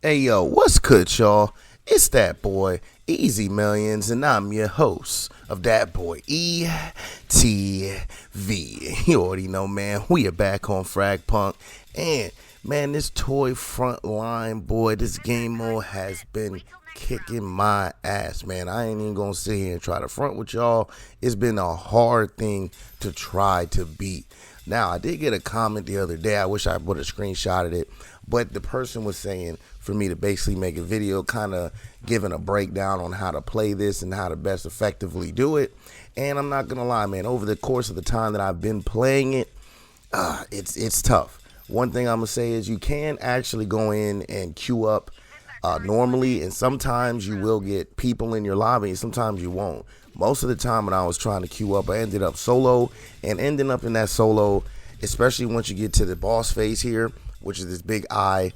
Hey yo, what's good, y'all? It's that boy, Easy Millions, and I'm your host of that boy ETV. You already know, man. We are back on FragPunk, and man, this toy front line, boy, this game mode has been kicking my ass, man. I ain't even gonna sit here and try to front with y'all. It's been a hard thing to try to beat. Now, I did get a comment the other day. I wish I would have screenshotted it, but the person was saying for me to basically make a video kind of giving a breakdown on how to play this and how to best effectively do it. And I'm not gonna lie, man, over the course of the time that I've been playing it, it's tough. One thing I'm gonna say is you can actually go in and queue up normally, and sometimes you will get people in your lobby and sometimes you won't. Most of the time when I was trying to queue up, I ended up solo, and ending up in that solo, especially once you get to the boss phase here, which is this big eye,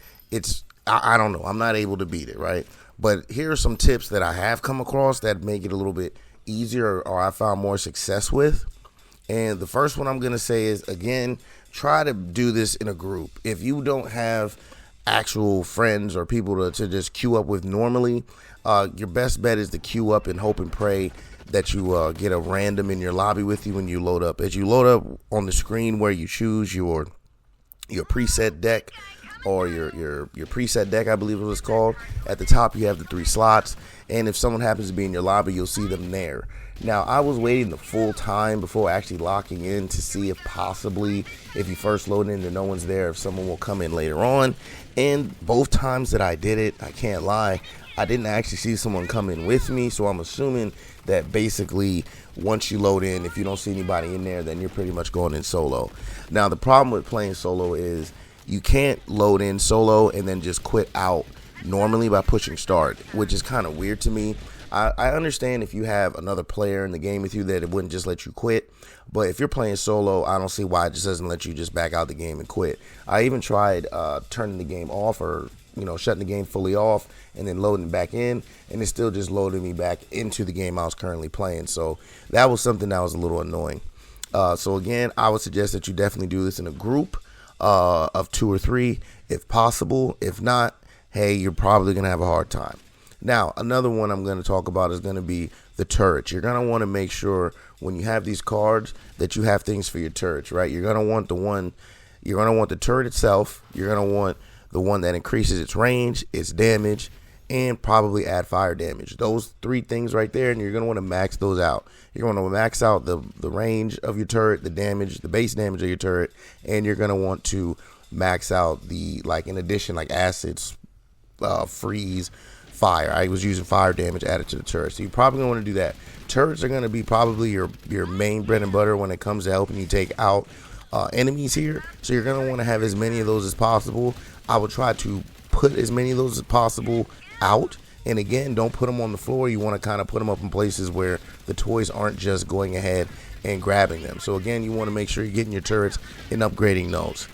I don't know, I'm not able to beat it, right? But here are some tips that I have come across that make it a little bit easier, or I found more success with. And the first one I'm gonna say is, again, try to do this in a group. If you don't have actual friends or people to just queue up with normally, your best bet is to queue up and hope and pray that you get a random in your lobby with you when you load up. As you load up on the screen where you choose your preset deck, or your preset deck, I believe it was called, at the top you have the 3 slots, and if someone happens to be in your lobby, you'll see them there. Now, I was waiting the full time before actually locking in to see if possibly, if you first load in and no one's there, if someone will come in later on. And both times that I did it, I can't lie, I didn't actually see someone come in with me, so I'm assuming that basically once you load in, if you don't see anybody in there, then you're pretty much going in solo. Now, the problem with playing solo is you can't load in solo and then just quit out normally by pushing start, which is kind of weird to me. I understand if you have another player in the game with you that it wouldn't just let you quit, but if you're playing solo, I don't see why it just doesn't let you just back out the game and quit. I even tried turning the game off, or shutting the game fully off and then loading it back in, and it still just loaded me back into the game I was currently playing. So that was something that was a little annoying. So again, I would suggest that you definitely do this in a group of 2 or 3 if possible. If not, hey, you're probably gonna have a hard time. Now, another one I'm going to talk about is going to be the turrets. You're going to want to make sure when you have these cards that you have things for your turrets, right? You're going to want the turret itself. You're going to want the one that increases its range, its damage, and probably add fire damage. Those 3 things right there, and you're going to want to max those out. You're going to max out the range of your turret, the damage, the base damage of your turret, and you're going to want to max out the, in addition, acids, freeze, fire. I was using fire damage added to the turret, so you're probably going to want to do that. Turrets are going to be probably your main bread and butter when it comes to helping you take out enemies here, so you're going to want to have as many of those as possible. I would try to put as many of those as possible out, and again, don't put them on the floor. You want to kind of put them up in places where the toys aren't just going ahead and grabbing them. So again, you want to make sure you're getting your turrets and upgrading those.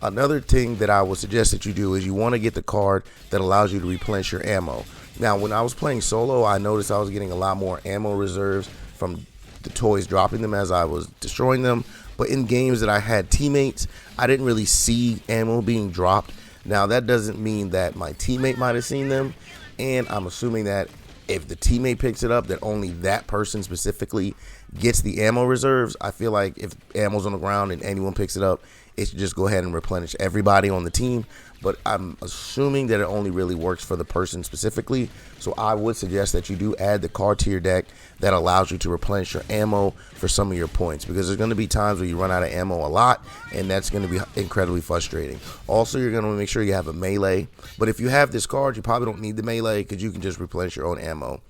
Another thing that I would suggest that you do is you want to get the card that allows you to replenish your ammo. Now, when I was playing solo, I noticed I was getting a lot more ammo reserves from the toys dropping them as I was destroying them. But in games that I had teammates, I didn't really see ammo being dropped. Now, that doesn't mean that my teammate might have seen them, and I'm assuming that if the teammate picks it up, that only that person specifically gets the ammo reserves. I feel like if ammo's on the ground and anyone picks it up, it should just go ahead and replenish everybody on the team. But I'm assuming that it only really works for the person specifically. So I would suggest that you do add the card to your deck that allows you to replenish your ammo for some of your points, because there's going to be times where you run out of ammo a lot, and that's going to be incredibly frustrating. Also, you're going to make sure you have a melee. But if you have this card, you probably don't need the melee because you can just replenish your own ammo.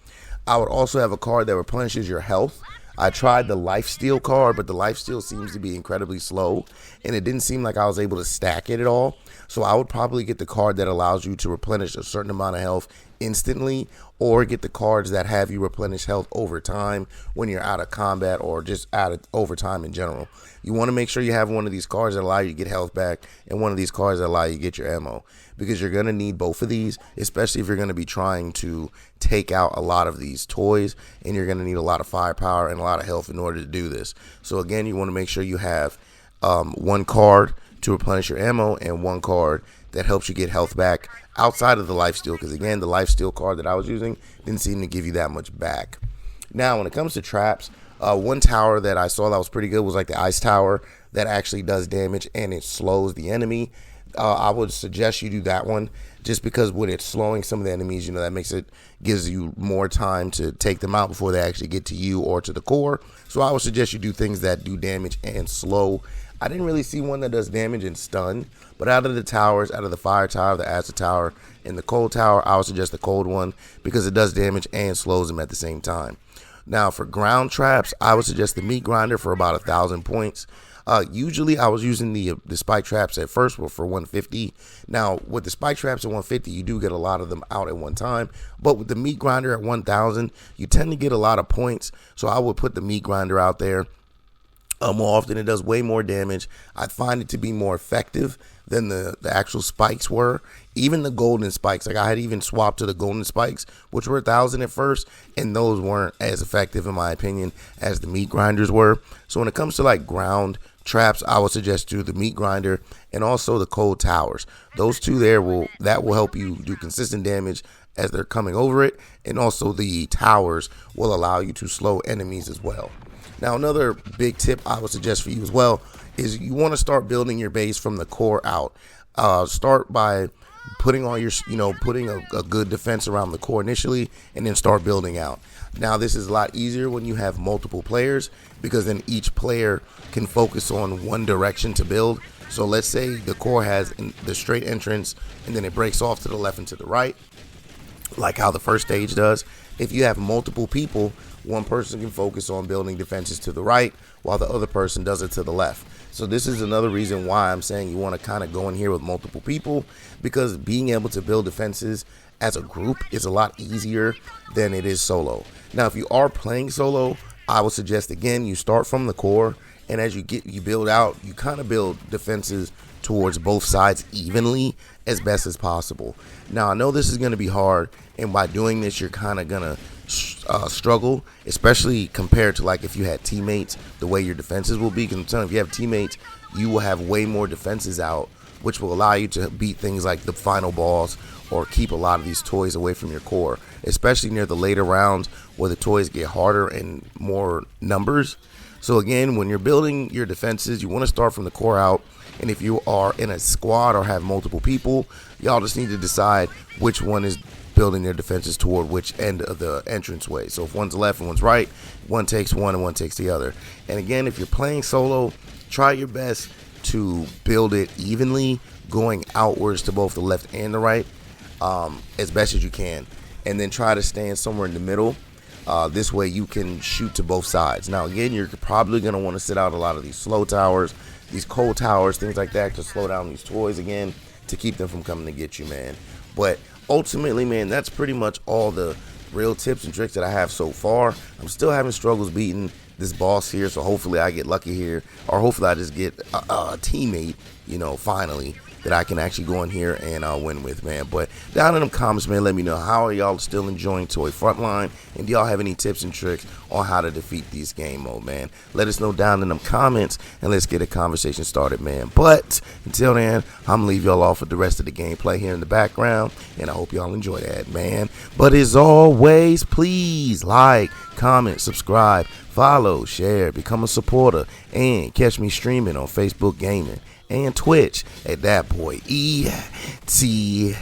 I would also have a card that replenishes your health. I tried the lifesteal card, but the lifesteal seems to be incredibly slow, and it didn't seem like I was able to stack it at all. So I would probably get the card that allows you to replenish a certain amount of health instantly, or get the cards that have you replenish health over time when you're out of combat, or just out of over time in general. You want to make sure you have one of these cards that allow you to get health back, and one of these cards that allow you to get your ammo, because you're going to need both of these, especially if you're going to be trying to take out a lot of these toys, and you're going to need a lot of firepower and a lot of health in order to do this. So again, you want to make sure you have one card to replenish your ammo, and 1 card that helps you get health back outside of the lifesteal, because again, the lifesteal card that I was using didn't seem to give you that much back. Now, when it comes to traps, 1 tower that I saw that was pretty good was like the ice tower that actually does damage and it slows the enemy. I would suggest you do that one, just because when it's slowing some of the enemies, that gives you more time to take them out before they actually get to you or to the core. So I would suggest you do things that do damage and slow. I didn't really see one that does damage and stun, but out of the towers, out of the fire tower, the acid tower, and the cold tower, I would suggest the cold one because it does damage and slows them at the same time. Now, for ground traps, I would suggest the meat grinder for about 1,000 points. Usually I was using the spike traps at first for 150. Now, with the spike traps at 150, you do get a lot of them out at one time. But with the meat grinder at 1,000, you tend to get a lot of points. So I would put the meat grinder out there. More often, it does way more damage. I find it to be more effective than the actual spikes were. Even the golden spikes, like I had even swapped to the golden spikes, which were 1,000 at first, and those weren't as effective, in my opinion, as the meat grinders were. So when it comes to like ground traps, I would suggest do the meat grinder and also the cold towers. Those two there will help you do consistent damage as they're coming over it, and also the towers will allow you to slow enemies as well. Now, another big tip I would suggest for you as well is you want to start building your base from the core out. Start by putting all your, putting a good defense around the core initially, and then start building out. Now, this is a lot easier when you have multiple players, because then each player can focus on one direction to build. So let's say the core has the straight entrance, and then it breaks off to the left and to the right, like how the first stage does. If you have multiple people, one person can focus on building defenses to the right while the other person does it to the left. So this is another reason why I'm saying you want to kind of go in here with multiple people, because being able to build defenses as a group is a lot easier than it is solo. Now, if you are playing solo, I would suggest, again, you start from the core, and as you build out, you kind of build defenses towards both sides evenly as best as possible. Now, I know this is going to be hard, and by doing this, you're kind of going to struggle, especially compared to like if you had teammates, the way your defenses will be. Because I'm telling you, if you have teammates, you will have way more defenses out, which will allow you to beat things like the final boss or keep a lot of these toys away from your core, especially near the later rounds where the toys get harder and more numbers. So again, when you're building your defenses, you want to start from the core out. And if you are in a squad or have multiple people, y'all just need to decide which one is building their defenses toward which end of the entranceway. So if one's left and one's right, one takes one and one takes the other. And again, if you're playing solo, try your best to build it evenly, going outwards to both the left and the right, as best as you can. And then try to stand somewhere in the middle. This way you can shoot to both sides. Now again, you're probably going to want to sit out a lot of these slow towers, these cold towers, things like that, to slow down these toys again, to keep them from coming to get you, man. But ultimately, man, that's pretty much all the real tips and tricks that I have so far. I'm still having struggles beating this boss here, so hopefully I get lucky here, or hopefully I just get a teammate, finally, that I can actually go in here and win with, man. But down in the comments, man, let me know, how are y'all still enjoying Toy Frontline, and do y'all have any tips and tricks on how to defeat this game mode, man? Let us know down in the comments, and let's get a conversation started, man. But until then, I'm gonna leave y'all off with the rest of the gameplay here in the background, and I hope y'all enjoy that, man. But as always, please like, comment, subscribe, follow, share, become a supporter, and catch me streaming on Facebook Gaming and Twitch at that boy ETV.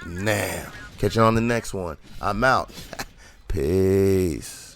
Now, catch you on the next one. I'm out. Peace.